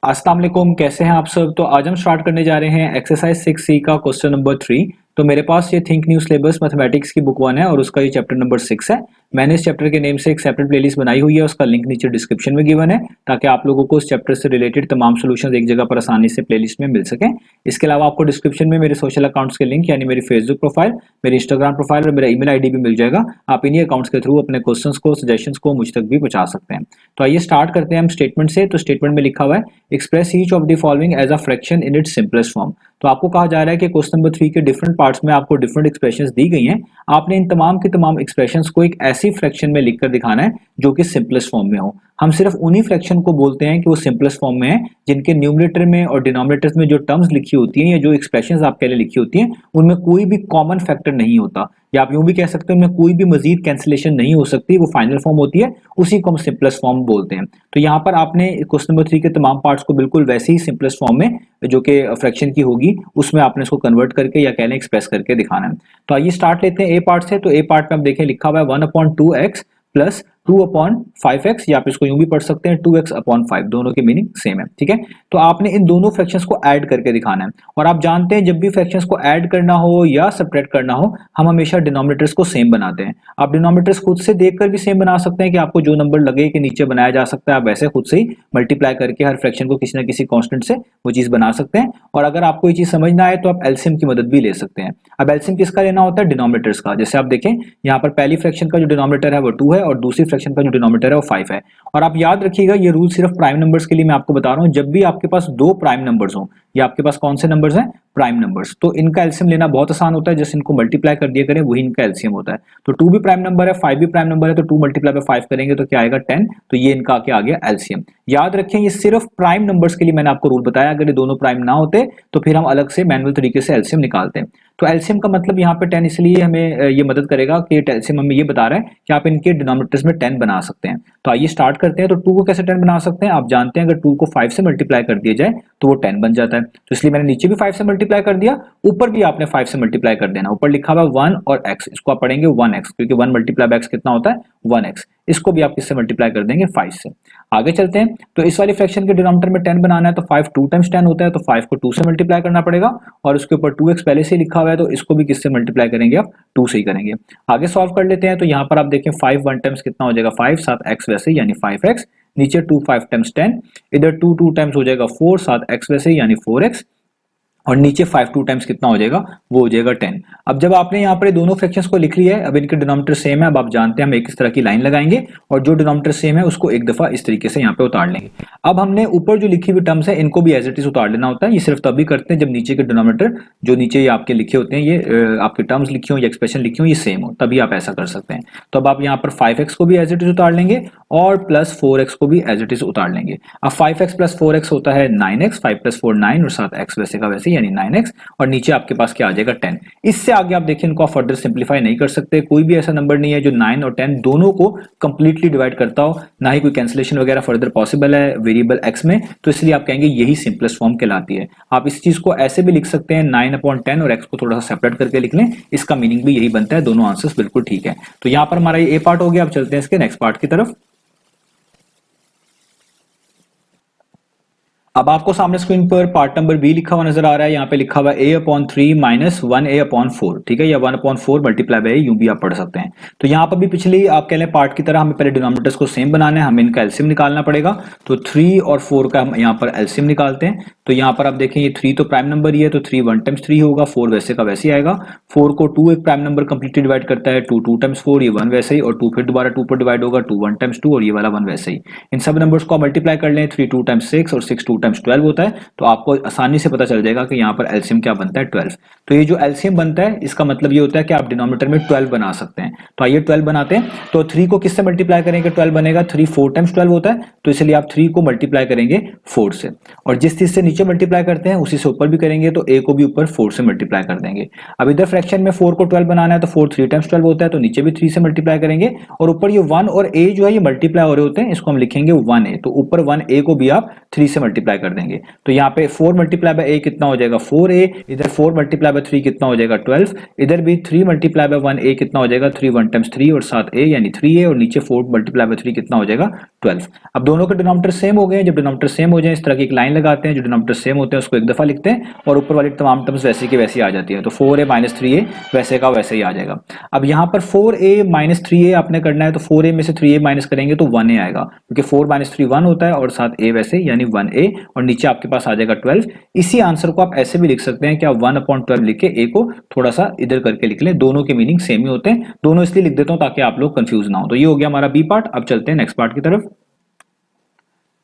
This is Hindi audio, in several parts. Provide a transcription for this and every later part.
अस्सलाम वालेकुम, कैसे हैं आप सब। तो आज हम स्टार्ट करने जा रहे हैं एक्सरसाइज 6C का क्वेश्चन नंबर 3। तो मेरे पास ये थिंक न्यू सिलेबस मैथमेटिक्स की बुक 1 है और उसका ये चैप्टर नंबर 6 है। मैंने इस चैप्टर के नेम से एक सेपरेट प्लेलिस्ट बनाई हुई है, उसका लिंक नीचे डिस्क्रिप्शन में गिवन है, ताकि आप लोगों को उस चैप्टर से रिलेटेड तमाम सॉल्यूशंस एक जगह पर आसानी से प्लेलिस्ट में मिल सकें। इसके अलावा आपको डिस्क्रिप्शन में मेरे सोशल अकाउंट्स के लिंक यानी मेरी फेसबुक प्रोफाइल, मेरी इंस्टाग्राम प्रोफाइल और मेरा ईमेल आईडी भी मिल जाएगा। आप इन्हीं अकाउंट्स के थ्रू अपने क्वेश्चंस को, सजेशंस को मुझ तक भी पहुंचा सकते हैं। तो आइए स्टार्ट करते हैं हम स्टेटमेंट से। तो स्टेटमेंट में लिखा हुआ है express each of the following as a fraction in its simplest form. तो आपको कहा जा रहा है कि क्वेश्चन नंबर 3 के डिफरेंट पार्ट्स में आपको डिफरेंट एक्सप्रेशंस दी गई हैं। आपने इन तमाम की तमाम एक्सप्रेशंस को एक ऐसी फ्रैक्शन में लिखकर दिखाना है जो कि सिंपलेस्ट फॉर्म में हो। हम सिर्फ उन्हीं फ्रैक्शन को बोलते हैं कि वो सिंपलेस्ट फॉर्म में है जिनके न्यूमरेटर में और डिनोमिनेटर में जो टर्म्स लिखी होती हैं या जो एक्सप्रेशंस आपके लिए लिखी होती हैं उनमें कोई भी कॉमन फैक्टर नहीं होता, या आप यूं भी कह सकते हैं उनमें कोई भी मजीद कैंसिलेशन नहीं हो सकती। वो फाइनल फॉर्म होती है, उसी को हम सिंपलेस्ट फॉर्म बोलते हैं। तो यहाँ पर आपने क्वेश्चन नंबर 3 के तमाम पार्ट्स को बिल्कुल वैसे ही सिंपलेस्ट फॉर्म में जो कि फ्रैक्शन की होगी उसमें आपने इसको कन्वर्ट करके या कह लें एक्सप्रेस करके दिखाना है। तो आइए स्टार्ट लेते हैं ए पार्ट से। तो ए पार्ट में आप देखें लिखा हुआ है 1/2x प्लस 2/5x, या आप इसको यूं भी पढ़ सकते हैं 2x/5, दोनों की मीनिंग सेम है। ठीक है, तो आपने इन दोनों फ्रैक्शंस को ऐड करके दिखाना है। और आप जानते हैं जब भी फ्रैक्शंस को ऐड करना हो या सब्ट्रैक्ट करना हो, हम हमेशा डिनोमिनेटर्स को सेम बनाते हैं। आप डिनोमिनेटर्स खुद से देखकर भी सेम बना सकते हैं कि आपको जो नंबर लगे कि नीचे बनाया जा सकता है, आप वैसे खुद से ही मल्टीप्लाई करके हर फ्रैक्शन को किसी ना किसी कांस्टेंट से वो चीज बना सकते हैं। और अगर आपको ये चीज समझ ना आए तो आप एलसीएम की मदद भी ले सकते हैं। अब एलसीएम किसका लेना होता है? डिनोमिनेटर्स का। जैसे आप देखें यहाँ पर पहली फ्रैक्शन का जो डिनोमिनेटर है वो 2 है और दूसरी फ्रैक्शन का जो डिनोमिनेटर है वो 5 है। और आप याद रखिएगा ये रूल सिर्फ प्राइम नंबर्स के लिए मैं आपको बता रहा हूं। जब भी आपके पास दो प्राइम नंबर्स हो, या आपके पास कौन से नंबर्स हैं? प्राइम नंबर्स, तो इनका एलसीएम लेना बहुत आसान होता है। जैसे इनको मल्टीप्लाई कर दिया करें वही इनका एलसीएम होता है। तो 2 भी प्राइम नंबर है, 5 भी प्राइम नंबर है, तो 2 मल्टीप्लाई बाय 5 करेंगे तो क्या आएगा? 10। तो ये इनका क्या आ गया? एलसीएम। याद रखें ये सिर्फ प्राइम नंबर्स के लिए मैंने आपको रूल बताया। अगर ये दोनों प्राइम ना होते तो फिर हम अलग से मैनुअल तरीके से एलसीएम निकालते हैं। तो एलसीएम का मतलब यहाँ पे 10 इसलिए हमें ये मदद करेगा कि एलसीएम हमें ये बता रहा है कि आप इनके डिनोमिनेटर्स में 10 बना सकते हैं। तो आइए स्टार्ट करते हैं। तो 2 को कैसे 10 बना सकते हैं? आप जानते हैं अगर 2 को 5 से मल्टीप्लाई कर दिया जाए तो वो 10 बन जाता है। तो इसलिए मैंने नीचे भी 5 से मल्टीप्लाई कर दिया, ऊपर भी आपने 5 से मल्टीप्लाई कर देना। ऊपर लिखा हुआ 1 और x, इसको आप पढ़ेंगे 1x, क्योंकि 1 मल्टीप्लाई बाय x कितना होता है? 1x। इसको भी आप किससे मल्टीप्लाई कर देंगे? 5 से। आगे चलते हैं। तो इस वाली फ्रैक्शन के डिनोमिनेटर में 10 बनाना है तो 5 2 टाइम्स 10 होता है, तो 5 को 2 से मल्टीप्लाई करना पड़ेगा। और उसके ऊपर 2x पहले से लिखा हुआ है तो इसको भी किससे मल्टीप्लाई करेंगे? आप 2 से ही करेंगे। आगे सॉल्व कर लेते हैं। तो यहाँ पर आप देखें 5 1 टाइम्स कितना हो जाएगा? 5, साथ x वैसे यानी 5x, नीचे 2 5 टाइम्स 10, इधर 2 2 टाइम्स हो जाएगा 4, साथ x वैसे यानी 4x, और नीचे 5 2 टाइम्स कितना हो जाएगा? वो हो जाएगा 10। अब जब आपने यहाँ पर दोनों फ्रैक्शंस को लिख लिया है, अब इनके डिनोमिनेटर सेम है। अब आप जानते हैं हम एक इस तरह की लाइन लगाएंगे और जो डिनोमिनेटर सेम है उसको एक दफा इस तरीके से यहाँ पे उतार लेंगे। अब हमने ऊपर जो लिखी हुई टर्म्स है इनको भी एज इट इज उतार लेना होता है। ये सिर्फ तभी करते हैं जब नीचे के डिनोमिनेटर जो नीचे ये आपके लिखे होते हैं, ये आपके टर्म्स लिखी हो या एक्सप्रेशन लिखी हो, ये सेम हो, तभी आप ऐसा कर सकते हैं। तो अब आप यहाँ पर 5x को भी एज इट इज उतार लेंगे और प्लस 4x को भी एज इट इज उतार लेंगे। अब 5x प्लस 4x होता है 9x, 5 प्लस 4 9, और साथ x वैसे का वैसे यानी 9x, और नीचे आपके पास क्या आ जाएगा? 10। इससे आगे आप देखिए इनको आप फर्दर सिंपलीफाई नहीं कर सकते। कोई भी ऐसा नंबर नहीं है जो 9 और 10 दोनों को कंप्लीटली डिवाइड करता हो, ना ही कोई कैंसिलेशन वगैरह फर्दर पॉसिबल है वेरिएबल x में। तो इसलिए आप कहेंगे यही सिंपलेस्ट फॉर्म कहलाती है। आप इस चीज को ऐसे भी लिख सकते हैं 9/10 और x को थोड़ा सा सेपरेट करके लिख लें, इसका मीनिंग भी यही बनता है। दोनों आंसर्स बिल्कुल ठीक है। तो यहां पर हमारा ये ए पार्ट हो गया। अब चलते हैं इसके नेक्स्ट पार्ट की तरफ। अब आपको सामने स्क्रीन पर पार्ट नंबर बी लिखा हुआ नजर आ रहा है। यहाँ पे लिखा हुआ a/3 माइनस 1a/4, ठीक है, या 1/4 मल्टीप्लाई बाय यूं भी आप पढ़ सकते हैं। तो यहाँ पर भी पिछली आप कह लें पार्ट की तरह हमें पहले डिनोमिनेटर्स को सेम बनाना है, हमें इनका एलसीएम निकालना पड़ेगा। तो 3 और 4 का हम यहाँ पर एलसीएम निकालते हैं। तो यहाँ पर आप देखें ये 3 तो प्राइम नंबर ही है, तो 3 1 टाइम्स 3 होगा, 4 वैसे का वैसे ही आएगा। 4 को 2 एक प्राइम नंबर कंप्लीटली डिवाइड करता है, 2 2 टाइम्स 4, ये 1 वैसे ही, और 2 फिर दोबारा 2 पर डिवाइड होगा, 2 1 टाइम्स 2, और ये वाला 1 वैसे ही। इन सब नंबर्स को मल्टीप्लाई कर लें, 3 2 टाइम्स 6 और 6 2 टाइम्स 12 होता है। तो आपको आसानी से पता चल जाएगा कि यहाँ पर एलसीएम क्या बनता है? 12। तो ये जो एलसीएम बनता है इसका मतलब ये होता है कि आप डिनोमिनेटर में 12 बना सकते हैं। तो आइए 12 बनाते हैं। तो 3 को किससे मल्टीप्लाई करेंगे? 12 बनेगा, 3 4 टाइम्स 12 होता है, तो इसलिए आप 3 को मल्टीप्लाई करेंगे 4 से, और जिस चीज से नीचे मल्टीप्लाई करते हैं उसी से ऊपर भी करेंगे, तो a को भी ऊपर 4 से मल्टीप्लाई कर देंगे। अब इधर फ्रैक्शन में 4 को 12 बनाना है तो 4 3 टाइम्स 12 होता है, तो नीचे भी 3 से मल्टीप्लाई करेंगे, और ऊपर ये 1 और a जो है ये मल्टीप्लाई हो रहे होते हैं, इसको हम लिखेंगे 1a। तो ऊपर 1a को भी आप 3 से मल्टीप्लाई मल्टीप्लाई कर देंगे। तो यहाँ पे 4 मल्टीप्लाई बाय a कितना हो जाएगा 4a, इधर 4 मल्टीप्लाई बाय 3 कितना हो जाएगा 12, इधर भी 3 मल्टीप्लाई बाय 1a कितना हो जाएगा 3, 1 टाइम्स 3 और 7a यानी 3a, और नीचे 4 मल्टीप्लाई बाय 3 कितना हो जाएगा 12। अब दोनों के डिनोमिनेटर सेम हो गए। जब डिनोमिनेटर सेम हो जाए इस तरह की एक लाइन लगाते हैं, जो डिनोमिनेटर सेम होते हैं उसको एक दफा लिखते हैं और ऊपर वाली तमाम टर्म्स वैसी की वैसी आ जाती है। तो 4a माइनस 3a वैसे का वैसे ही आ जाएगा। अब यहाँ पर 4a माइनस 3a आपने करना है, तो 4a में से 3a माइनस करेंगे तो 1a आएगा, क्योंकि 4 माइनस 3 1 होता है और साथ a वैसे यानी 1a, और नीचे आपके पास आ जाएगा 12। इसी आंसर को आप ऐसे भी लिख सकते हैं कि आप 1/12 लिख के a को थोड़ा सा इधर करके लिख लें। दोनों के मीनिंग सेम ही होते हैं, दोनों इसलिए लिख देता हूं ताकि आप लोग कंफ्यूज ना हो। तो ये हो गया हमारा बी पार्ट। अब चलते हैं नेक्स्ट पार्ट की तरफ।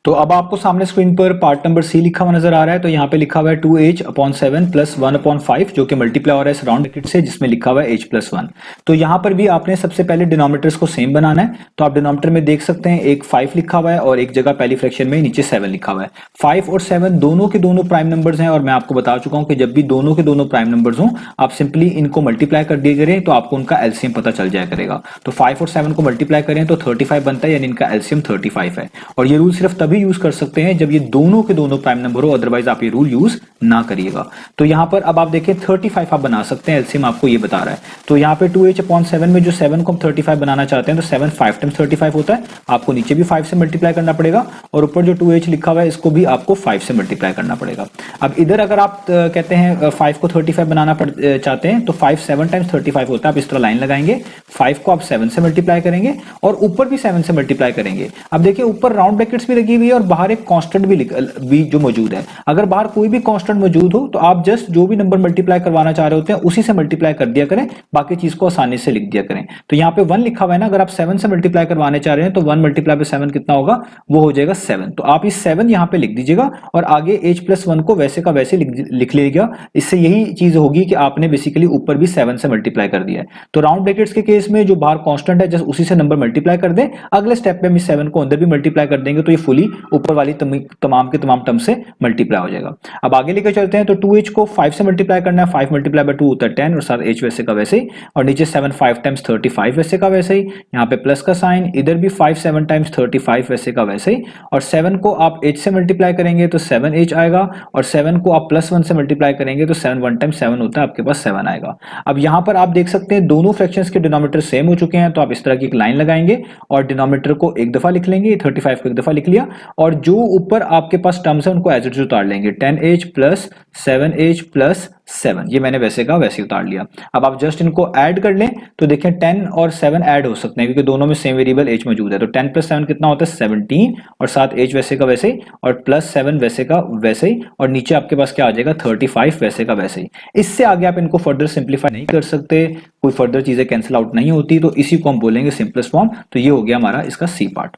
तो अब आपको सामने स्क्रीन पर पार्ट नंबर सी लिखा हुआ नजर आ रहा है। तो यहाँ पे लिखा हुआ है 2h/7 प्लस 1/5, जो कि मल्टीप्लाई हो रहा है इस राउंड ब्रैकेट से जिसमें लिखा हुआ है h+1। तो यहाँ पर भी आपने सबसे पहले डिनोमिनेटर्स को सेम बनाना है। तो आप डिनोमिनेटर में देख सकते हैं एक 5 लिखा हुआ है और एक जगह पहली फ्रैक्शन में नीचे 7 लिखा हुआ है। 5 और 7 दोनों के दोनों प्राइम नंबर्स हैं, और मैं आपको बता चुका हूं कि जब भी दोनों के दोनों प्राइम नंबर्स हों आप सिंपली इनको मल्टीप्लाई कर दिए करें तो आपको उनका एलसीएम पता चल जाया करेगा। तो 5 और 7 को मल्टीप्लाई करें तो 35 बनता है, यानी इनका एलसीएम 35 है। और ये रूल सिर्फ तभी यूज कर सकते हैं जब ये दोनों के दोनों प्राइम नंबर हो, अदरवाइज आप ये रूल यूज ना करिएगा। तो यहां पर अब आप देखें 35 आप बना सकते हैं, एलसीएम आपको ये बता रहा है। तो यहां पे 2h/7 में जो 7 को हम 35 बनाना चाहते हैं तो 7 5 टाइम्स 35 होता है, आपको नीचे भी 5 से मल्टीप्लाई करना पड़ेगा, और ऊपर जो 2h लिखा हुआ है इसको भी आपको 5 से मल्टीप्लाई करना पड़ेगा। अब इधर अगर आप कहते हैं 5 को 35 बनाना चाहते हैं तो 5 7 टाइम्स 35 होता है। आप इस तरह लाइन लगाएंगे, 5 को आप 7 से मल्टीप्लाई करेंगे और ऊपर भी 7 से मल्टीप्लाई करेंगे। अब देखिए ऊपर राउंड ब्रैकेट्स भी लगी हुई है और बाहर एक कांस्टेंट भी जो मौजूद है। अगर बाहर कोई भी कांस्टेंट मौजूद हो तो आप जस्ट जो भी नंबर मल्टीप्लाई करवाना चाह रहे होते हैं उसी से मल्टीप्लाई कर दिया करें, बाकी चीज को आसानी से लिख दिया करें। तो यहाँ पे 1 लिखा हुआ है ना, अगर आप 7 से मल्टीप्लाई करवाने चाह रहे हैं तो 1 मल्टीप्लाई बाय 7 कितना होगा, वो हो जाएगा 7। तो आप इस 7 यहाँ पे लिख दीजिएगा और आगे h+1 को वैसे का वैसे लिख लीजिएगा। इससे यही चीज होगी कि आपने बेसिकली ऊपर भी 7 से मल्टीप्लाई कर दिया है। तो राउंड ब्रैकेट्स के केस में जो बाहर कांस्टेंट है जस्ट उसी से नंबर मल्टीप्लाई कर दें, अगले स्टेप पे हम इस 7 को अंदर भी मल्टीप्लाई कर देंगे तो ये फुली ऊपर वाली तमाम के तमाम टर्म से मल्टीप्लाई हो जाएगा। अब आगे लेकर चलते हैं। तो 2h को 5 से मल्टीप्लाई करना है, 5 मल्टीप्लाई बाय 2 होता है 10 और साथ h वैसे का वैसे ही, और नीचे 7 5 टाइम्स 35 वैसे का वैसे ही, यहाँ पे प्लस का साइन, इधर भी 5 7 टाइम्स 35 वैसे का वैसे ही, और 7 को आप h से मल्टीप्लाई करेंगे तो 7h आएगा, और 7 को आप +1 से मल्टीप्लाई करेंगे तो 7 1 टाइम्स 7 होता है, आपके पास 7 आएगा। अब यहाँ पर आप देख सकते हैं दोनों फ्रैक्शंस के डिनोमिनेटर सेम हो चुके हैं, तो आप इस तरह की एक लाइन लगाएंगे और डिनोमिनेटर को एक दफा लिख लेंगे, 35 को एक दफा लिख लिया, और जो ऊपर आपके पास टर्म्स है उनको एज इट इज उतार लेंगे, 10h प्लस 7h प्लस 7, ये मैंने वैसे का वैसे उतार लिया। अब आप जस्ट इनको ऐड कर लें तो देखें 10 और 7 ऐड हो सकते हैं क्योंकि दोनों में सेम वेरिएबल h मौजूद है। तो 10 प्लस 7 कितना होता है 17, और साथ h वैसे का वैसे ही, और प्लस 7 वैसे का वैसे ही, और नीचे आपके पास क्या आ जाएगा 35 वैसे का वैसे ही। इससे आगे आप इनको फर्दर सिंप्लीफाई नहीं कर सकते, कोई फर्दर चीजें कैंसिल आउट नहीं होती, तो इसी को हम बोलेंगे सिंपलेस्ट फॉर्म। तो ये हो गया हमारा इसका सी पार्ट।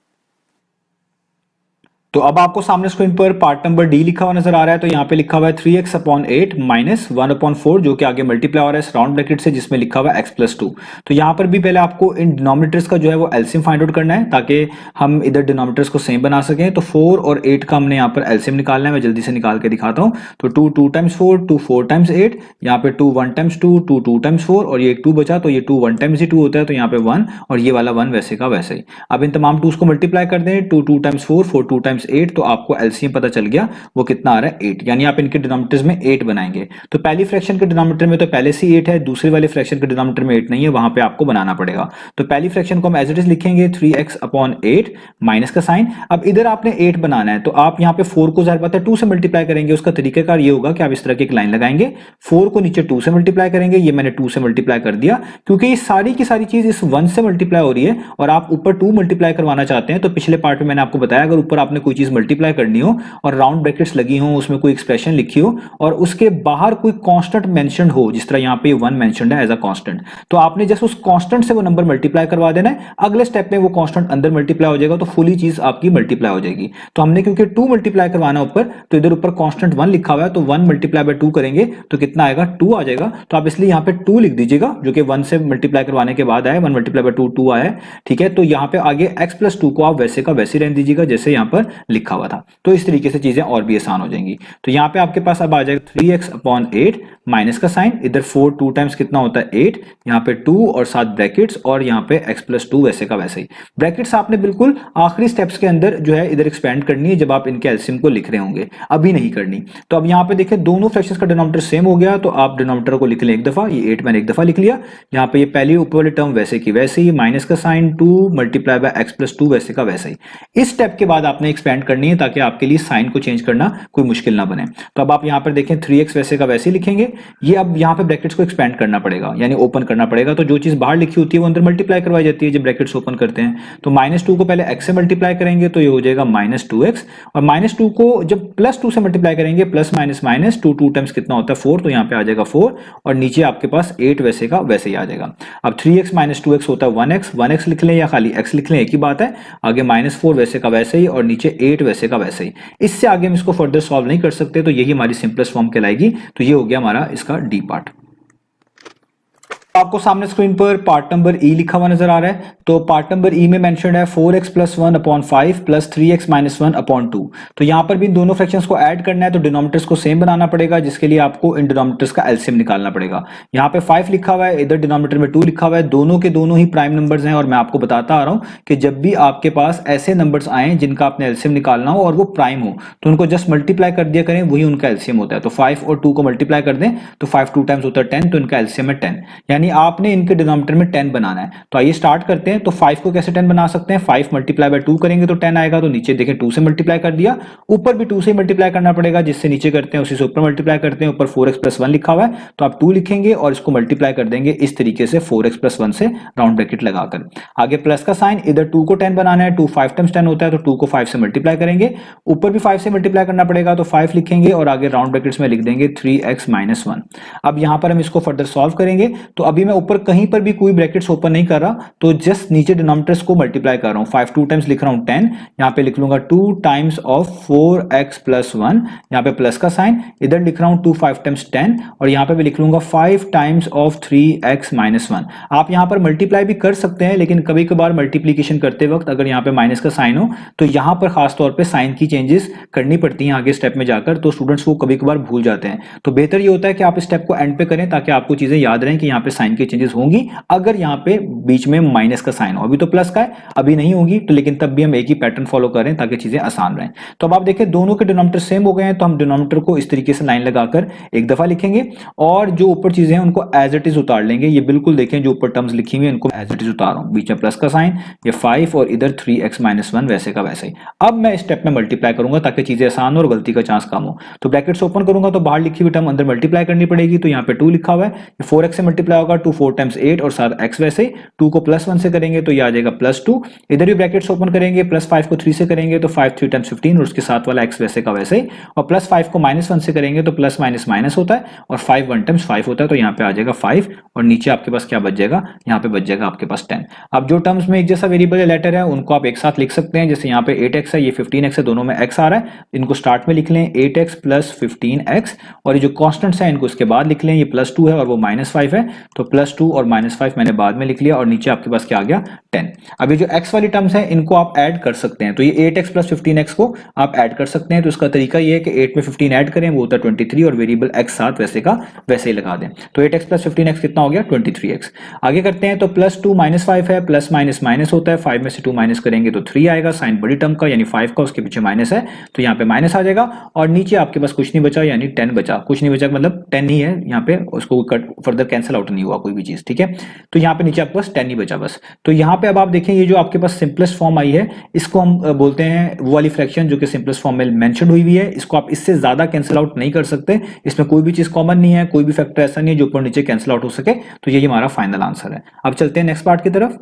तो अब आपको सामने स्क्रीन पर पार्ट नंबर डी लिखा हुआ नजर आ रहा है। तो यहाँ पे लिखा हुआ है 3x/8 माइनस 1/4, जो कि आगे मल्टीप्लाई हो रहा है इस राउंड ब्रैकेट से जिसमें लिखा हुआ है x+2। तो यहाँ पर भी पहले आपको इन डिनोमिनेटर्स का जो है वो एलसीएम फाइंड आउट करना है ताकि हम इधर डिनोमिनेटर्स को सेम बना सकें। तो 4 और 8 का हमने यहाँ पर एलसीएम निकालना है, मैं जल्दी से निकाल के दिखाता हूँ। तो 2 2 टाइम्स 4, 2 4 टाइम्स 8, यहाँ पे 2 1 टाइम्स 2, 2 2 टाइम्स 4, और ये 2 बचा तो ये 2 1 टाइम्स 2 होता है, तो यहाँ पे 1 और ये वाला 1 वैसे का वैसे ही। अब इन तमाम 2s को मल्टीप्लाई कर दें, 2 2 टाइम्स 4, 4 2 टाइम्स 8, तो आपको एलसीएम पता चल गया वो कितना आ रहा है 8, यानी आप इनके डिनोमिनेटर्स में 8 बनाएंगे। तो पहली फ्रैक्शन के डिनोमिनेटर में तो पहले से 8 है, दूसरे वाले फ्रैक्शन के डिनोमिनेटर में 8 नहीं है, वहां पे आपको बनाना पड़ेगा। तो पहली फ्रैक्शन को हम एज इट इज लिखेंगे 3x/8 माइनस का साइन। अब इधर आपने 8 बनाना है तो आप यहाँ पे 4 को जाहिर बात है 2 से मल्टीप्लाई करेंगे। उसका तरीकाकार ये होगा कि आप इस तरह की एक लाइन लगाएंगे, 4 को नीचे 2 से मल्टीप्लाई करेंगे, ये मैंने 2 से मल्टीप्लाई कर दिया क्योंकि ये सारी की सारी चीज इस 1 से मल्टीप्लाई हो रही है और आप ऊपर 2 मल्टीप्लाई करवाना चाहते हैं। तो पिछले पार्ट में मैंने आपको बताया अगर ऊपर आपने कोई चीज मल्टीप्लाई करनी हो और राउंड ब्रैकेट्स लगी हो, उसमें कोई एक्सप्रेशन लिखी हो और उसके बाहर कोई कांस्टेंट मेंशन्ड हो, जिस तरह यहाँ पे 1 मेंशन्ड है एज अ कांस्टेंट, तो आपने जस्ट उस कांस्टेंट से वो नंबर मल्टीप्लाई करवा देना है। अगले स्टेप में वो कांस्टेंट अंदर मल्टीप्लाई हो जाएगा तो फुली चीज आपकी मल्टीप्लाई हो जाएगी। तो हमने क्योंकि 2 मल्टीप्लाई करवाना ऊपर, तो इधर ऊपर कांस्टेंट 1 लिखा हुआ है, तो 1 मल्टीप्लाई बाय 2 करेंगे तो कितना आएगा 2 आ जाएगा। तो आप इसलिए यहाँ पे 2 लिख दीजिएगा जो कि 1 से मल्टीप्लाई करवाने के बाद आया, 1 मल्टीप्लाई बाय 2 2 आया, ठीक है। तो यहाँ पे आगे x+2 को आप वैसे का वैसे रहने दीजिएगा जैसे यहाँ पर लिखा हुआ था। तो इस तरीके से चीजें और भी आसान हो जाएंगी। तो यहाँ पे आपके पास अब आ जाएगा 3x/8 माइनस का साइन, इधर 4 2 टाइम्स कितना होता है 8, यहाँ पे 2 और साथ ब्रैकेट्स और यहाँ पे x+2 वैसे का वैसे ही। ब्रैकेट्स आपने बिल्कुल आखिरी स्टेप्स के अंदर जो है इधर एक्सपेंड करनी है जब आप इनके एलसीएम को लिख रहे होंगे, अभी नहीं करनी। तो अब यहाँ पे देखिए दोनों फ्रैक्शंस का डिनोमिनेटर सेम हो गया, तो आप डिनोमिनेटर को लिख लें एक दफा, ये 8 मैंने एक दफा लिख लिया। यहाँ पे ये पहली ऊपर वाली टर्म वैसे की वैसे ही, माइनस का साइन 2 मल्टीप्लाई बाय x+2 वैसे का वैसे ही। इस स्टेप के बाद आपने एक्सपेंड करनी है ताकि आपके लिए साइन को चेंज करना कोई मुश्किल ना बने। तो अब आप यहाँ पर देखें 3x वैसे का वैसे ही लिखेंगे। ये अब यहाँ पे ब्रैकेट्स को एक्सपेंड करना पड़ेगा, यानी ओपन करना पड़ेगा। तो जो चीज बाहर लिखी होती है वो अंदर मल्टीप्लाई करवाई जाती है जब ब्रैकेट्स ओपन करते हैं। तो -2 को पहले x से मल्टीप्लाई करेंगे तो ये हो जाएगा -2x, और -2 को जब +2 से मल्टीप्लाई करेंगे, प्लस माइनस माइनस 2 2 टाइम्स कितना होता है 4, तो यहाँ पे आ जाएगा 4, और नीचे आपके पास 8 वैसे का वैसे ही आ जाएगा। अब 3x - 2x होता है 1x लिख लें या खाली x लिख लें, एक ही बात है। आगे -4 वैसे का वैसे ही, और नीचे 8 वैसे का वैसे ही। इससे आगे हम इसको फर्दर सॉल्व नहीं कर सकते, तो यही हमारी सिंपलेस्ट फॉर्म कहलाएगी। तो ये हो गया हमारा इसका डी पार्ट। आपको सामने स्क्रीन पर पार्ट नंबर ई लिखा हुआ नजर आ रहा है। तो पार्ट नंबर ई में मेंशन्ड है 4x + 1/5 + 3x - 1/2। तो यहां पर भी इन दोनों फ्रैक्शंस को ऐड करना है, तो डिनोमिनेटर्स को सेम बनाना पड़ेगा, जिसके लिए आपको इन डिनोमिनेटर्स का एलसीएम निकालना पड़ेगा। यहाँ पे 5 लिखा हुआ है, इधर डिनोमिनेटर में 2 लिखा हुआ है, दोनों के दोनों ही प्राइम नंबर्स हैं। और मैं आपको बताता आ रहा हूं कि जब भी आपके पास ऐसे नंबर्स आए जिनका आपने एलसीएम निकालना हो और वो प्राइम हो, तो उनको जस्ट मल्टीप्लाई कर दिया करें, वही उनका एलसीएम होता है। तो 5 और 2 को मल्टीप्लाई कर दें तो 5 2 टाइम्स होता है 10, तो इनका एलसीएम है 10। यानी आपने इनके डिनोमिनेटर में 10 बनाना है। तो आइए स्टार्ट करते हैं। तो 5 को कैसे 10 बना सकते हैं, 5 मल्टीप्लाई बाय 2 करेंगे तो 10 आएगा। तो नीचे देखें 2 से मल्टीप्लाई कर दिया, ऊपर भी 2 से मल्टीप्लाई करना पड़ेगा, जिससे नीचे करते हैं उसी से ऊपर मल्टीप्लाई करते हैं। ऊपर 4x + 1 लिखा हुआ है, तो आप 2 लिखेंगे और इसको मल्टीप्लाई कर देंगे इस तरीके से 4x + 1 से राउंड ब्रैकेट लगाकर। आगे प्लस का साइन, इधर 2 को 10 बनाना है, 2 5 टाइम्स 10 होता है, तो 2 को 5 से मल्टीप्लाई करेंगे, ऊपर भी 5 से मल्टीप्लाई करना पड़ेगा, तो 5 लिखेंगे और आगे राउंड ब्रैकेट्स में लिख देंगे 3x - 1। अब यहां पर हम इसको फर्दर सॉल्व करेंगे। तो अभी मैं ऊपर कहीं पर भी कोई ब्रैकेट्स ओपन नहीं कर रहा, तो जस्ट नीचे डिनोमिनेटर्स को मल्टीप्लाई कर रहा हूं। 5 2 टाइम्स लिख रहा हूं 10, यहां पे लिख लूंगा 2 टाइम्स ऑफ 4x + 1, यहां पे प्लस का साइन, इधर लिख रहा हूं 2 5 टाइम्स 10, और यहां पे भी लिख लूंगा 5 टाइम्स ऑफ 3x - 1। आप यहां पर मल्टीप्लाई भी कर सकते हैं, लेकिन कभी कभार मल्टीप्लीकेशन करते वक्त अगर यहां पे माइनस का साइन हो तो यहां पर खास तौर पे साइन की चेंजेस करनी पड़ती हैं आगे स्टेप में जाकर, तो स्टूडेंट्स को कभी कभार भूल जाते हैं। तो बेहतर ये होता है कि आप इस स्टेप को एंड पे करें ताकि आपको चीजें याद रहें कि यहां पे साइन की चेंजेस होंगी अगर यहां पे बीच में माइनस का साइन हो। अभी तो प्लस का है, अभी नहीं होगी, तो लेकिन तब भी हम एक ही पैटर्न फॉलो करें ताकि चीजें आसान रहें। तो अब आप देखें दोनों के डिनोमिनेटर सेम हो गए हैं, तो हम डिनोमिनेटर को इस तरीके से लाइन लगाकर एक दफा लिखेंगे और जो ऊपर चीजें हैं उनको एज इट इज उतार लेंगे। ये बिल्कुल देखें जो ऊपर टर्म्स लिखी हुई है इनको एज इट इज उतार रहा हूं, बीच में प्लस का साइन, ये 5 और इधर 3x - 1 वैसे का वैसे ही। अब मैं स्टेप में मल्टीप्लाई करूंगा ताकि चीजें आसान हो और गलती का चांस कम हो। तो ब्रैकेट्स ओपन करूंगा तो बाहर लिखी हुई टर्म अंदर मल्टीप्लाई करनी पड़ेगी। तो यहाँ पे 2 लिखा हुआ है, 4x से मल्टीप्लाई होगा, 2 4 टाइम्स 8 और साथ x वैसे ही। 2 को +1 से करेंगे तो ये आ जाएगा +2, इधर भी ब्रैकेट्स ओपन करेंगे, +5 को 3 से करेंगे तो 5 3 टाइम्स 15 और उसके साथ वाला x वैसे का वैसे ही, और +5 को -1 से करेंगे तो प्लस माइनस माइनस होता है, और 5 1 टाइम्स 5 होता है, तो यहाँ पे आ जाएगा 5, और नीचे आपके पास क्या बच जाएगा, यहाँ पे बच जाएगा आपके पास 10। अब जो टर्म्स में एक जैसा वेरिएबल या लेटर है उनको आप एक साथ लिख सकते हैं, जैसे यहाँ पे 8x है, ये 15x है, दोनों में x आ रहा है, इनको स्टार्ट में लिख लें 8x + 15x, और ये जो कॉन्स्टेंट्स है इनको इसके बाद लिख लें, ये +2 है और वो -5 है, तो +2 और -5 मैंने बाद में लिख लिया, और नीचे आपके पास क्या आ गया 10। अब ये जो x वाली टर्म्स है इनको आप ऐड कर सकते हैं, तो ये 8x + 15x को आप ऐड कर सकते हैं। तो इसका तरीका ये है कि 8 में 15 ऐड करें, वो होता है 23, और वेरिएबल x साथ वैसे का वैसे ही लगा दें। तो 8x + 15x कितना हो गया 23x। आगे करते हैं, तो +2 -5 है, प्लस माइनस माइनस होता है, 5 में से 2 माइनस करेंगे तो 3 आएगा, साइन बड़ी टर्म का यानी 5 का, उसके पीछे माइनस है तो यहाँ पे माइनस आ जाएगा, और नीचे आपके पास कुछ नहीं बचा यानी 10 बचा। कुछ नहीं बचा मतलब 10 ही है यहाँ पे, उसको कट फर्दर कैंसिल आउट नहीं हुआ कोई भी चीज, ठीक है। तो यहाँ पे नीचे आपके पास 10 ही बचा बस। तो यहाँ पे अब आप देखें ये जो आपके पास सिंपलेस्ट फॉर्म आई है इसको हम बोलते हैं वो वाली फ्रैक्शन जो कि सिंपलेस्ट फॉर्म में मेंशन हुई हुई है, इसको आप इससे ज्यादा कैंसिल आउट नहीं कर सकते, इसमें कोई भी चीज कॉमन नहीं है, कोई भी फैक्टर ऐसा नहीं है जो ऊपर नीचे कैंसिल आउट हो सके। तो यही हमारा फाइनल आंसर है। अब चलते हैं नेक्स्ट पार्ट की तरफ।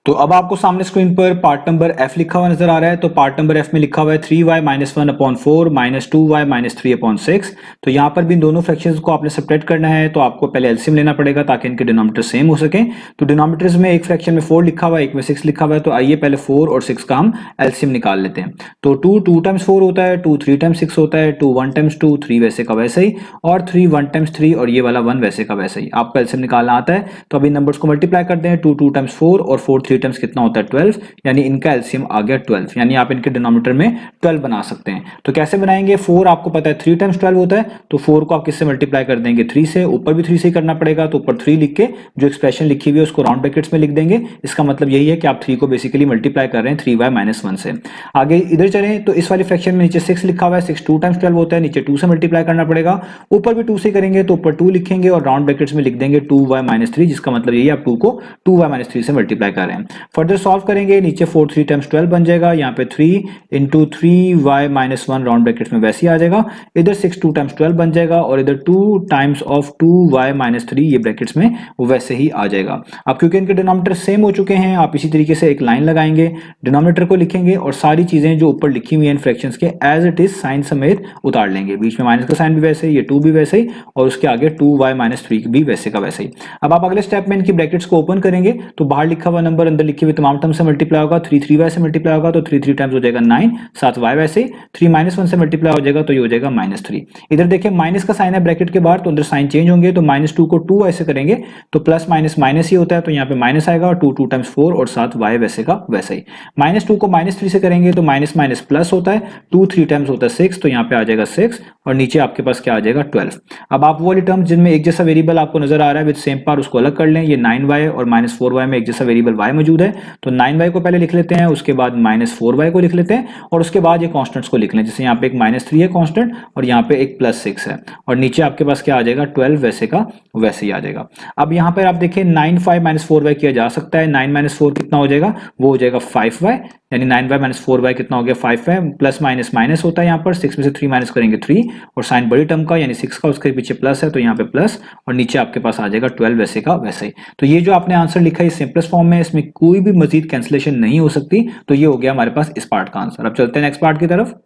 तो अब आपको सामने स्क्रीन पर पार्ट नंबर F लिखा हुआ नजर आ रहा है। तो पार्ट नंबर F में लिखा हुआ है 3y - 1/4 - 2y - 3/6। तो यहाँ पर भी इन दोनों फ्रैक्शंस को आपने सेपरेट करना है, तो आपको पहले एलसीएम लेना पड़ेगा ताकि इनके डिनोमिनेटर सेम हो सके। तो डिनोमिनेटर्स में एक फ्रैक्शन में 4 लिखा हुआ है, एक में 6 लिखा हुआ है, तो आइए पहले 4 और 6 का हम एलसीएम निकाल लेते हैं। तो 2 2 टाइम्स 4 होता है, 2 3 टाइम्स 6 होता है, 2 1 टाइम्स 2 3 वैसे का वैसे ही, और 3 1 टाइम्स 3 और ये वाला 1 वैसे का वैसे ही। आपको एलसीएम निकालना आता है, तो अभी नंबर्स को मल्टीप्लाई कर दें, 2 2 टाइम्स 4 और 4 3 टाइम्स कितना होता है 12, यानी इनका एलसीएम आ गया 12, यानी आप इनके डिनोमिनेटर में 12 बना सकते हैं। तो कैसे बनाएंगे, 4 आपको पता है 3 टाइम्स 12 होता है, तो 4 को आप किससे मल्टीप्लाई कर देंगे 3 से, ऊपर भी 3 से करना पड़ेगा, तो ऊपर 3 लिख के जो एक्सप्रेशन लिखी हुई है उसको राउंड ब्रैकेट्स में लिख देंगे। इसका मतलब यही है कि आप 3 को बेसिकली मल्टीप्लाई कर रहे हैं 3y - 1 से। आगे इधर चलें तो इस वाली फ्रैक्शन में नीचे 6 लिखा हुआ है, 6 2 टाइम्स 12 होता है, नीचे 2 से मल्टीप्लाई करना पड़ेगा, ऊपर भी 2 से करेंगे तो ऊपर 2 लिखेंगे और राउंड ब्रैकेट्स में लिख देंगे 2y - 3, जिसका मतलब यही आप 2 को 2y - 3 से मल्टीप्लाई कर रहे हैं। फर्दर सॉल्व करेंगे, नीचे 4 3 टाइम्स 12 बन जाएगा, यहाँ पे 3 इंटू 3y - 1 राउंड ब्रैकेट्स में वैसे ही आ जाएगा, इधर 6 2 टाइम्स 12 बन जाएगा और इधर 2 टाइम्स ऑफ 2y - 3 ये ब्रैकेट्स में वैसे ही आ जाएगा। अब क्योंकि इनके डिनोमिनेटर सेम हो चुके हैं, आप इसी तरीके से एक लाइन लगाएंगे, डिनोमिनेटर को लिखेंगे और सारी चीजें जो ऊपर लिखी हुई हैं फ्रैक्शंस के एज इट इज साइन समेत उतार लेंगे, बीच में माइनस का साइन भी वैसे ही, ये 2 भी वैसे ही और उसके आगे 2y - 3 भी वैसे का वैसे ही। अब आप अगले स्टेप में इनकी ब्रैकेट्स को ओपन करेंगे तो बाहर लिखा हुआ नंबर अंदर लिखी हुई तमाम टर्म से मल्टीप्लाई होगा, 3 3y से मल्टीप्लाई होगा तो 3 3 टाइम्स हो जाएगा 9, 7y वैसे ही, 3 - 1 से मल्टीप्लाई हो जाएगा तो ये हो जाएगा -3। इधर देखिए माइनस का साइन है ब्रैकेट के बाहर, तो अंदर साइन चेंज होंगे, तो -2 को 2 ऐसे करेंगे तो प्लस माइनस माइनस ही होता है, तो यहाँ पे माइनस आएगा और 2 2 टाइम्स 4 और 7y वैसे का वैसे ही। -2 को -3 से करेंगे तो माइनस माइनस प्लस होता है, 2 3 टाइम्स होता है 6, तो यहाँ पे आ जाएगा 6 और नीचे आपके पास क्या आ जाएगा 12। अब आप वो वाली टर्म जिनमें एक जैसा वेरिएबल आपको नजर आ रहा है विद सेम पावर उसको अलग कर लें, ये 9y और -4y में एक जैसा वेरिएबल y मौजूद है, तो 9y को पहले लिख लेते हैं, उसके बाद -4y को लिख लेते हैं और उसके बाद ये कांस्टेंट्स को लिख लें, जैसे यहाँ पे एक -3 है कांस्टेंट और यहाँ पे एक +6 है और नीचे आपके पास क्या आ जाएगा 12 वैसे का वैसे ही आ जाएगा। अब यहाँ पर आप देखिए 9 5 -4y किया जा सकता है, 9 - 4 कितना हो जाएगा, वो हो जाएगा 5y, यानी 9y - 4y कितना हो गया 5y, प्लस माइनस माइनस होता है यहाँ पर, 6 में से 3 माइनस करेंगे 3 और साइन बड़ी टर्म का यानी 6 का उसके पीछे प्लस है तो यहाँ पे प्लस और नीचे आपके पास आ जाएगा 12 वैसे का वैसे ही। तो ये जो आपने आंसर लिखा है सिंपलेस्ट फॉर्म में, इसमें कोई भी मजीद कैंसिलेशन नहीं हो सकती, तो ये हो गया हमारे पास इस पार्ट का आंसर। अब चलते हैं नेक्स्ट पार्ट की तरफ।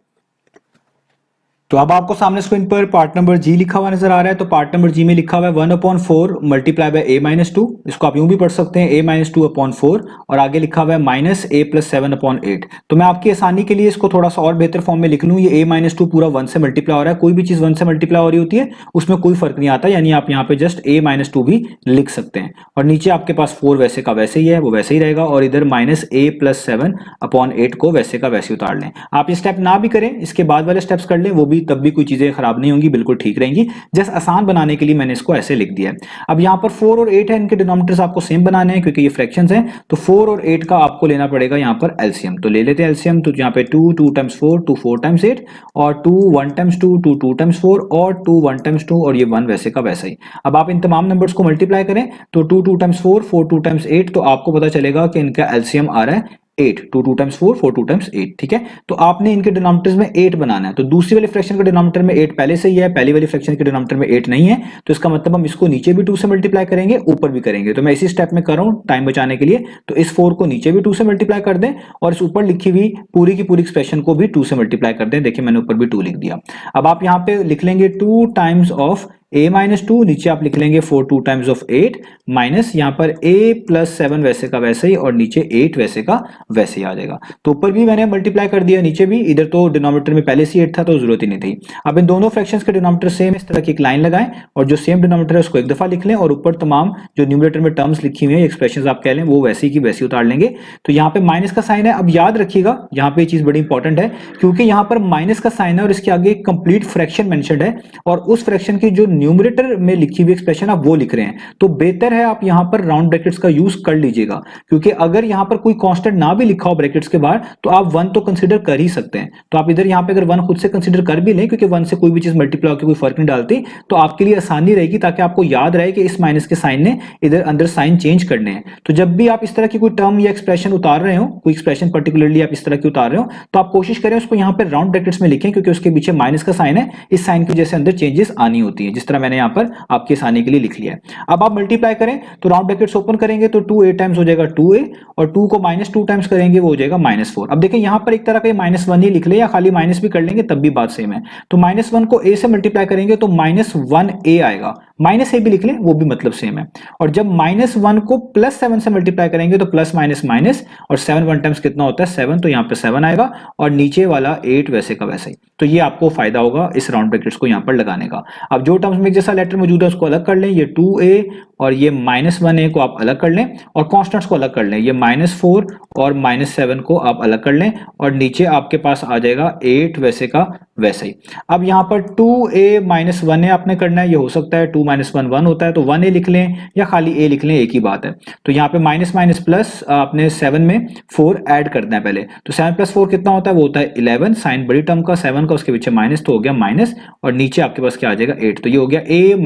तो अब आपको सामने स्क्रीन पर पार्ट नंबर जी लिखा हुआ नजर आ रहा है, तो पार्ट नंबर जी में लिखा हुआ है 1/4 मल्टीप्लाई बाय a - 2, इसको आप यूं भी पढ़ सकते हैं a - 2/4 और आगे लिखा हुआ है -a + 7/8। तो मैं आपकी आसानी के लिए इसको थोड़ा सा और बेहतर फॉर्म में लिख लूं, ये a - 2 पूरा 1 से मल्टीप्लाई हो रहा है, कोई भी चीज 1 से मल्टीप्लाई हो रही होती है उसमें कोई फर्क नहीं आता, यानी आप यहाँ पे जस्ट a - 2 भी लिख सकते हैं और नीचे आपके पास 4 वैसे का वैसे ही है, वो वैसे ही रहेगा और इधर -a + 7/8 को वैसे का वैसे उतार लें। आप ये स्टेप ना भी करें, इसके बाद वाले स्टेप्स कर लें, वो भी तब भी कोई चीजें खराब नहीं होंगी, बिल्कुल ठीक रहेंगी, जस्ट आसान बनाने के लिए मैंने इसको ऐसे लिख दिया है। अब यहाँ पर 4 और 8 है, इनके डिनोमिनेटर्स आपको सेम बनाने हैं क्योंकि ये फ्रैक्शंस हैं, तो 4 और 8 का आपको लेना पड़ेगा यहाँ पर एलसीएम, तो ले लेते हैं एलसीएम। तो यहाँ पे 2 2 टाइम्स 4 2 4 टाइम्स 8 और 2 1 टाइम्स 2 2 2 टाइम्स 4 और 2 1 टाइम्स 2 और ये 1 वैसे का वैसा ही। अब आप इन तमाम नंबर्स को मल्टीप्लाई करें तो 2 2 टाइम्स 4 4 2 टाइम्स 8, तो आपको पता चलेगा कि इनका एलसीएम आ रहा है 8, 2 2 टाइम्स 4 4 2 टाइम्स 8, ठीक है। तो आपने इनके डिनोमिनेटर्स में 8 बनाना है, तो दूसरी वाली फ्रैक्शन के डिनोमिनेटर में 8 पहले से ही है, पहली वाली फ्रैक्शन के डिनोमिनेटर में 8 नहीं है, तो इसका मतलब हम इसको नीचे भी 2 से मल्टीप्लाई करेंगे, ऊपर भी करेंगे। तो मैं इसी स्टेप में कर रहा हूं टाइम बचाने के लिए, तो इस 4 को नीचे भी 2 से मल्टीप्लाई कर दें और इस ऊपर लिखी हुई पूरी की पूरी एक्सप्रेशन को भी 2 से मल्टीप्लाई कर दें। देखिए मैंने ऊपर भी 2 लिख दिया। अब आप यहाँ पे लिख लेंगे 2 टाइम्स ऑफ a - 2, नीचे आप लिख लेंगे 4 2 टाइम्स ऑफ 8 माइनस यहाँ पर a + 7 वैसे का वैसे ही और नीचे 8 वैसे का वैसे ही आ जाएगा। तो ऊपर भी मैंने मल्टीप्लाई कर दिया, नीचे भी, इधर तो डिनोमिनेटर में पहले से 8 था तो जरूरत ही नहीं थी। अब इन दोनों फ्रैक्शंस के डिनोमिनेटर सेम, इस तरह की एक लाइन लगाएं और जो सेम डिनोमिनेटर है उसको एक दफा लिख लें और ऊपर तमाम जो न्यूमरेटर में टर्म्स लिखी हुई है एक्सप्रेशंस आप कह लें वो वैसी की वैसी उतार लेंगे। तो यहाँ पे माइनस का साइन है, अब याद रखिएगा यहाँ पे ये चीज बड़ी इंपॉर्टेंट है क्योंकि यहाँ पर माइनस का साइन है और इसके आगे एक कंप्लीट फ्रैक्शन मेंशन्ड है और उस फ्रैक्शन की जो न्यूमरेटर में लिखी हुई एक्सप्रेशन आप वो लिख रहे हैं, तो बेहतर है आप यहां पर राउंड ब्रैकेट्स का यूज कर लीजिएगा क्योंकि अगर यहां पर कोई कांस्टेंट ना भी लिखा हो ब्रैकेट्स के बाहर तो आप 1 तो कंसीडर कर ही सकते हैं। तो आप इधर यहां पे अगर 1 खुद से कंसीडर कर भी लें क्योंकि 1 से कोई भी चीज मल्टीप्लाई होकर कोई फर्क नहीं डालती, तो आपके लिए आसानी रहेगी ताकि आपको याद रहे कि इस माइनस के साइन ने इधर अंदर साइन चेंज करने हैं। तो जब भी आप इस तरह की कोई टर्म या एक्सप्रेशन उतार रहे हो, कोई एक्सप्रेशन पर्टिकुलरली आप इस तरह की उतार रहे हो, तो आप कोशिश करें उसको यहां पर राउंड ब्रैकेट्स में लिखें क्योंकि उसके पीछे माइनस का साइन है, इस साइन की वजह से अंदर चेंजेस आनी होती है, जिस तरह मैंने यहां पर आपकी आसानी के लिए लिख लिया है। अब आप मल्टीप्लाई करें तो राउंड ब्रैकेट्स ओपन करेंगे तो 2a टाइम्स हो जाएगा 2a और 2 को -2 टाइम्स करेंगे वो हो जाएगा -4। अब देखें यहां पर एक तरह का -1 ही लिख ले या खाली माइनस भी कर लेंगे तब भी बात सेम है। तो -1 को a से मल्टीप्लाई करेंगे तो -1a आएगा, -a भी लिख लें वो भी मतलब सेम है। और जब -1 को +7 से मल्टीप्लाई करेंगे तो प्लस माइनस माइनस और 7 1 टाइम्स कितना होता है 7, तो यहां पे 7 आएगा और नीचे वाला 8 वैसे का वैसे ही। तो तो ये आपको फायदा होगा इस राउंड ब्रैकेट्स को यहाँ पर लगाने का। अब जो टर्म्स में एक जैसा लेटर मौजूद है उसको अलग कर लें, ये 2a और ये -1a को आप अलग कर लें और कॉन्स्टेंट्स को अलग कर लें, ये -4 और -7 को आप अलग कर लें और नीचे आपके पास आ जाएगा 8 वैसे का वैसे ही। अब यहाँ पर 2a -1a आपने करना है, ये हो सकता है 2 - 1 1 होता है तो 1a लिख लें या खाली a लिख लें, एक ही बात है। तो यहाँ पे माइनस माइनस प्लस आपने 7 में 4 ऐड करना है पहले, तो 7 + 4 कितना होता है, वो होता है 11, साइन बड़ी टर्म का 7 का उसके पीछे माइनस तो हो गया माइनस और नीचे आपके पास क्या आ जाएगा 8, तो ये हो गया a -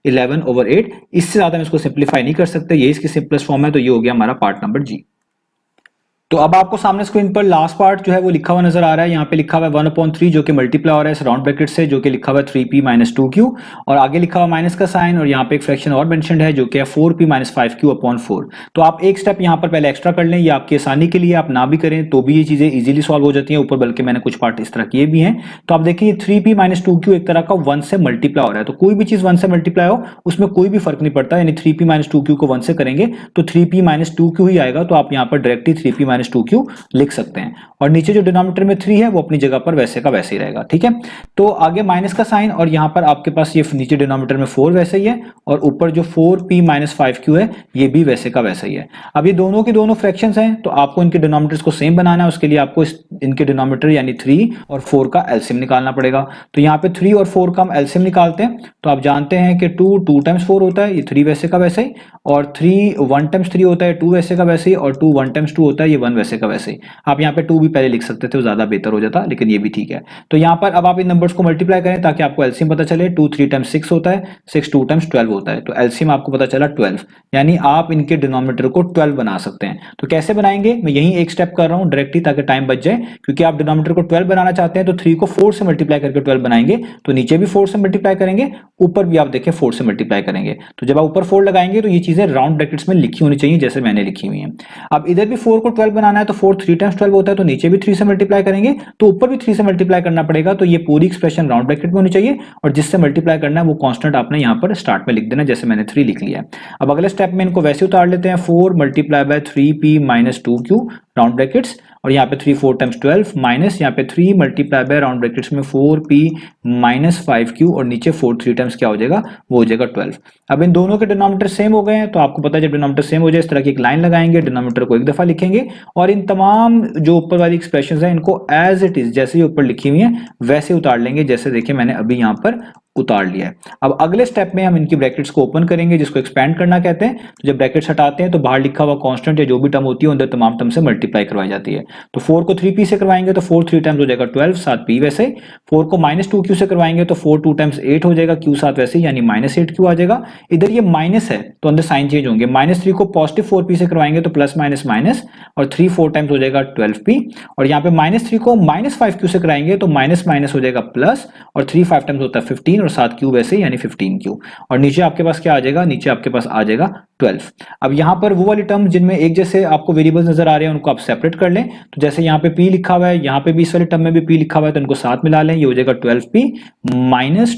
11/8। इससे ज्यादा हम इसको सिंप्लीफाई नहीं कर सकते, ये इसकी सिंपलेस्ट फॉर्म है, तो ये हो गया हमारा पार्ट नंबर जी। तो अब आपको सामने स्क्रीन पर लास्ट पार्ट जो है वो लिखा हुआ नजर आ रहा है, यहाँ पे लिखा हुआ है 1/3 जो कि मल्टीप्लाई हो रहा है इस राउंड ब्रैकेट से, जो कि लिखा हुआ है 3p - 2q और आगे लिखा हुआ माइनस का साइन और यहाँ पे एक फ्रैक्शन और मेंशन्ड है जो कि है 4p - 5q/4। तो आप एक स्टेप यहाँ पर पहले एक्स्ट्रा कर लें, ये आपकी आसानी के लिए, आप ना भी करें तो भी ये चीजें इजीली सॉल्व हो जाती हैं ऊपर, बल्कि मैंने कुछ पार्ट इस तरह किए भी हैं। तो आप देखिए 3p - 2q एक तरह का 1 से मल्टीप्लाई हो रहा है, तो कोई भी चीज 1 से मल्टीप्लाई हो उसमें कोई भी फर्क नहीं पड़ता, यानी 3p - 2q को 1 से करेंगे तो 3p - 2q ही आएगा, तो आप यहाँ पर डायरेक्टली 3p - 2q लिख सकते हैं और नीचे जो डिनोमिनेटर में 3 है वो अपनी जगह पर वैसे का वैसे ही रहेगा, ठीक है। तो आगे माइनस का साइन और यहां पर आपके पास ये नीचे डिनोमिनेटर में 4 वैसे ही है और ऊपर जो 4p - 5q है ये भी वैसे का वैसा ही है। अब ये दोनों की दोनों फ्रैक्शंस हैं तो आपको इनके डिनोमिनेटर्स को सेम बनाना है, उसके लिए आपको इनके डिनोमिनेटर यानी 3 और 4 का एलसीएम निकालना पड़ेगा। तो यहाँ पे 3 और 4 का हम एलसीएम निकालते हैं, तो आप जानते हैं कि 2 2 × 4 होता है, ये 3 वैसे का वैसे ही, और 3 1 × 3 होता है 2 वैसे का वैसे ही, और 2 1 × 2 होता है ये 1 वैसे का वैसे ही। आप यहाँ पे 2 भी पहले लिख सकते थे, वो ज्यादा बेहतर हो जाता, लेकिन ये भी ठीक है। तो यहाँ पर अब आप इन नंबर्स को मल्टीप्लाई करें ताकि आपको एलसीएम पता चले। 2 3 × 6 होता है, 6 2 × 12 होता है, तो एलसीएम आपको पता चला 12, यानी आप इनके डिनोमिनेटर को 12 बना सकते हैं। तो कैसे बनाएंगे, मैं यही एक स्टेप कर रहा हूं डायरेक्टली ताकि टाइम बच जाए, क्योंकि आप डिनोमिनेटर को 12 बनाना चाहते हैं तो 3 को 4 से मल्टीप्लाई करके 12 बनाएंगे, तो नीचे भी 4 से मल्टीप्लाई करेंगे, ऊपर भी आप देखें 4 से मल्टीप्लाई करेंगे। तो जब आप ऊपर 4 लगाएंगे तो ये चीजें राउंड ब्रैकेट्स में लिखी होनी चाहिए जैसे मैंने लिखी हुई है। अब इधर भी 4 को 12 बनाना है तो 4 3 × 12 होता है, तो नीचे भी 3 से मल्टीप्लाई करेंगे तो ऊपर भी 3 से मल्टीप्लाई करना पड़ेगा, तो ये पूरी एक्सप्रेशन राउंड ब्रैकेट में होनी चाहिए और जिससे मल्टीप्लाई करना है वो कांस्टेंट आपने यहाँ पर स्टार्ट में लिख देना, जैसे मैंने 3 लिख लिया है। अब अगले स्टेप में इनको वैसे उतार लेते हैं, 4 × 3p - 2q राउंड ब्रैकेट्स और यहाँ पे 3 4 × 12 माइनस यहाँ पे 3 × राउंड ब्रैकेट्स में 4p - 5q और नीचे 4 3 टाइम्स क्या हो जाएगा, वो हो जाएगा 12। अब इन दोनों के डिनोमिनेटर सेम हो गए हैं, तो आपको पता है जब डिनोमिनेटर सेम हो जाए इस तरह की एक लाइन लगाएंगे, डिनोमिनेटर को एक दफा लिखेंगे और इन तमाम जो ऊपर वाली एक्सप्रेशंस हैं इनको एज इट इज जैसे ही ऊपर लिखी हुई है वैसे उतार लेंगे, जैसे देखिए मैंने अभी यहाँ पर उतार लिया है। अब अगले स्टेप में हम इनकी ब्रैकेट्स को ओपन करेंगे, जिसको एक्सपेंड करना कहते हैं। तो जब ब्रैकेट्स हटाते हैं तो बाहर लिखा हुआ कांस्टेंट या जो भी टर्म होती है अंदर तमाम टर्म से मल्टीप्लाई करवाई जाती है। तो 4 को 3p से करवाएंगे तो 4 3 टाइम्स हो जाएगा 12 7p वैसे। 4 को -2q से करवाएंगे तो 4 2 टाइम्स 8 हो जाएगा, q 7 वैसे यानी -8q आ जाएगा। इधर ये माइनस है तो अंदर साइन चेंज होंगे, -3 को पॉजिटिव 4p से करवाएंगे तो प्लस माइनस माइनस और 3 4 टाइम्स हो जाएगा 12p और यहाँ पे -3 को -5q से कराएंगे तो माइनस माइनस हो जाएगा प्लस और 3 5 टाइम्स होता है 15 और 7q वैसे यानी 15q और नीचे आपके पास क्या आ जाएगा, नीचे आपके पास आ जाएगा 12। अब यहाँ पर वो वाली टर्म जिनमें एक जैसे आपको वेरिएबल्स नजर आ रहे हैं उनको आप सेपरेट कर लें। तो जैसे यहाँ पे p लिखा हुआ है, यहाँ पे भी इस वाली टर्म में भी p लिखा हुआ है, तो इनको साथ मिला लें, ये हो जाएगा 12p -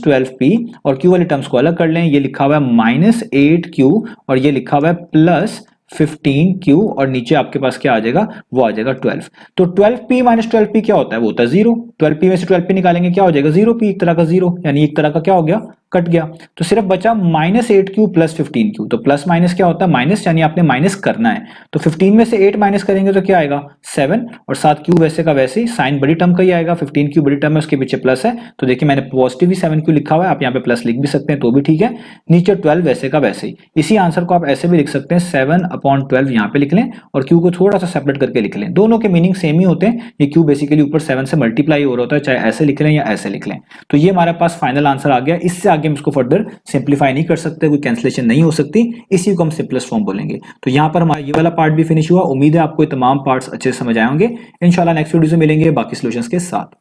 12p और q वाली टर्म्स को अलग कर लें। ये लिखा हुआ है -8q और ये लिखा हुआ है प्लस 15q और नीचे आपके पास क्या आ जाएगा, वो आ जाएगा 12। तो 12p - 12p क्या होता है, वो होता है 0। 12p में से 12p निकालेंगे क्या हो जाएगा 0p, एक तरह का 0 यानी एक तरह का क्या हो गया, कट गया। तो सिर्फ बचा -8q प्लस 15q। तो प्लस माइनस क्या होता है, माइनस यानी आपने माइनस करना है। तो 15 में से 8 माइनस करेंगे तो क्या आएगा 7 और 7q वैसे का वैसे ही, साइन बड़ी टर्म का ही आएगा, 15q बड़ी टर्म है उसके पीछे प्लस है, तो देखिए मैंने पॉजिटिव ही 7q लिखा हुआ है, आप यहाँ पे प्लस लिख भी सकते हैं तो भी ठीक है। नीचे 12 वैसे का वैसे ही, इसी आंसर को आप ऐसे भी लिख सकते हैं 7/12 यहाँ पे लिख लें और q को थोड़ा सा सेपरेट करके लिख लें, दोनों के मीनिंग सेम ही होते हैं। ये q बेसिकली ऊपर 7 से मल्टीप्लाई हो रहा होता है, चाहे ऐसे लिख लें या ऐसे लिख लें। तो ये हमारे पास फाइनल आंसर आ गया। इससे आगे हम इसको फर्दर सिंप्लीफाई नहीं कर सकते, कोई कैंसिलेशन नहीं हो सकती, इसी को हम सिंपलेस्ट फॉर्म बोलेंगे। तो यहाँ पर हमारा ये वाला पार्ट भी फिनिश हुआ। उम्मीद है आपको ये तमाम पार्ट्स अच्छे से समझ आए होंगे। इंशाल्लाह नेक्स्ट वीडियो से मिलेंगे बाकी सॉल्यूशंस के साथ।